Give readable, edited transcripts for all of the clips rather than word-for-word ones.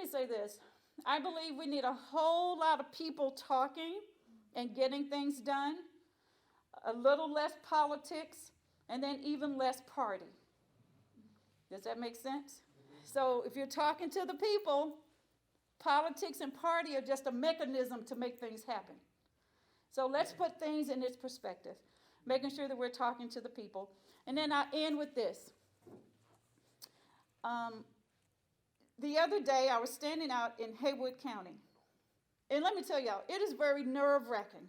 me say this. I believe we need a whole lot of people talking and getting things done, a little less politics, and then even less party. Does that make sense? So if you're talking to the people, politics and party are just a mechanism to make things happen. So let's put things in its perspective, making sure that we're talking to the people. And then I'll end with this. The other day, I was standing out in Haywood County. And let me tell y'all, it is very nerve-wracking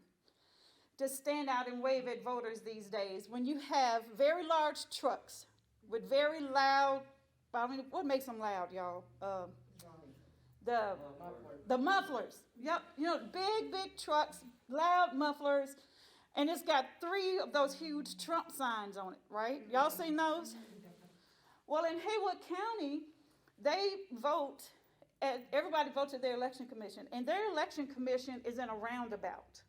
to stand out and wave at voters these days when you have very large trucks with very loud, I mean, what makes them loud, y'all? The mufflers. Yep, big trucks, loud mufflers, and it's got 3 of those huge Trump signs on it, right? Y'all seen those? Well, in Haywood County, everybody votes at their election commission, and their election commission is in a roundabout.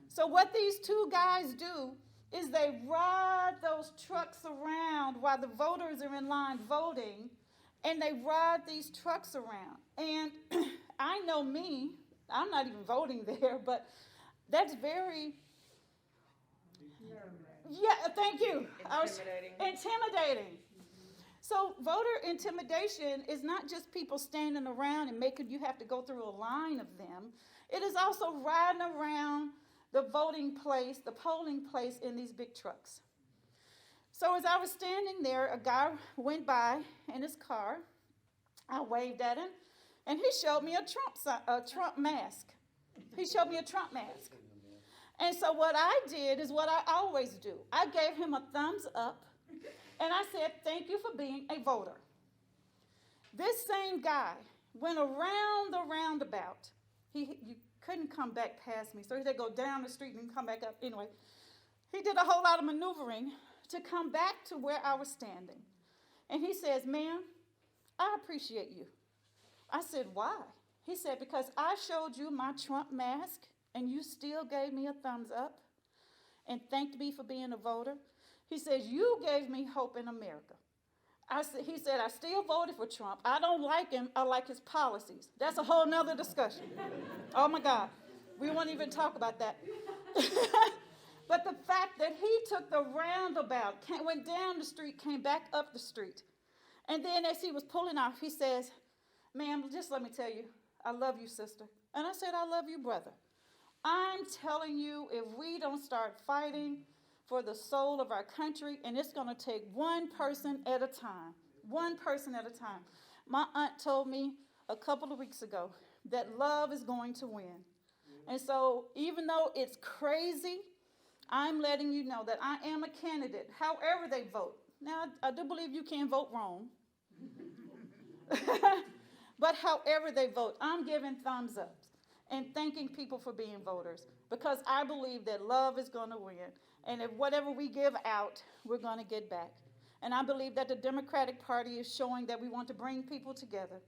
So what these 2 guys do is they ride those trucks around while the voters are in line voting, and they ride these trucks around. And I know me, I'm not even voting there, but that's very, thank you. Intimidating. So voter intimidation is not just people standing around and making you have to go through a line of them. It is also riding around the voting place, the polling place in these big trucks. So as I was standing there, a guy went by in his car. I waved at him, and he showed me a Trump mask. He showed me a Trump mask. And so what I did is what I always do. I gave him a thumbs up, and I said, thank you for being a voter. This same guy went around the roundabout. You couldn't come back past me, so he had to go down the street and come back up. Anyway, he did a whole lot of maneuvering to come back to where I was standing. And he says, ma'am, I appreciate you. I said, why? He said, because I showed you my Trump mask, and you still gave me a thumbs up and thanked me for being a voter. He says, you gave me hope in America. He said, I still voted for Trump. I don't like him. I like his policies. That's a whole nother discussion. Oh, my God. We won't even talk about that. But the fact that he took the roundabout, went down the street, came back up the street. And then as he was pulling off, he says, ma'am, just let me tell you, I love you, sister. And I said, I love you, brother. I'm telling you, if we don't start fighting for the soul of our country, and it's going to take one person at a time. My aunt told me a couple of weeks ago that love is going to win. And so even though it's crazy, I'm letting you know that I am a candidate, however they vote. Now, I do believe you can vote wrong. But however they vote, I'm giving thumbs ups and thanking people for being voters, because I believe that love is going to win. And if whatever we give out, we're going to get back. And I believe that the Democratic Party is showing that we want to bring people together,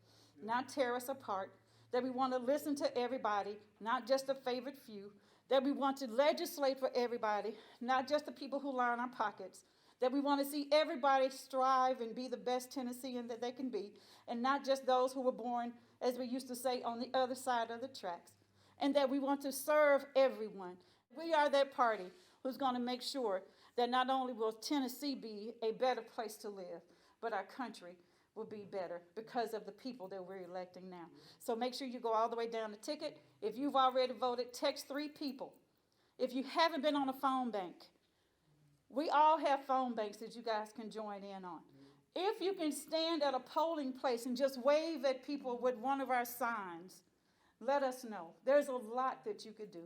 not tear us apart, that we want to listen to everybody, not just a favorite few, that we want to legislate for everybody, not just the people who line our pockets, that we want to see everybody strive and be the best Tennessean that they can be, and not just those who were born, as we used to say, on the other side of the tracks, and that we want to serve everyone. We are that party who's going to make sure that not only will Tennessee be a better place to live, but our country will be better because of the people that we're electing now. So make sure you go all the way down the ticket. If you've already voted, text 3 people. If you haven't been on a phone bank, we all have phone banks that you guys can join in on. If you can stand at a polling place and just wave at people with one of our signs, let us know. There's a lot that you could do.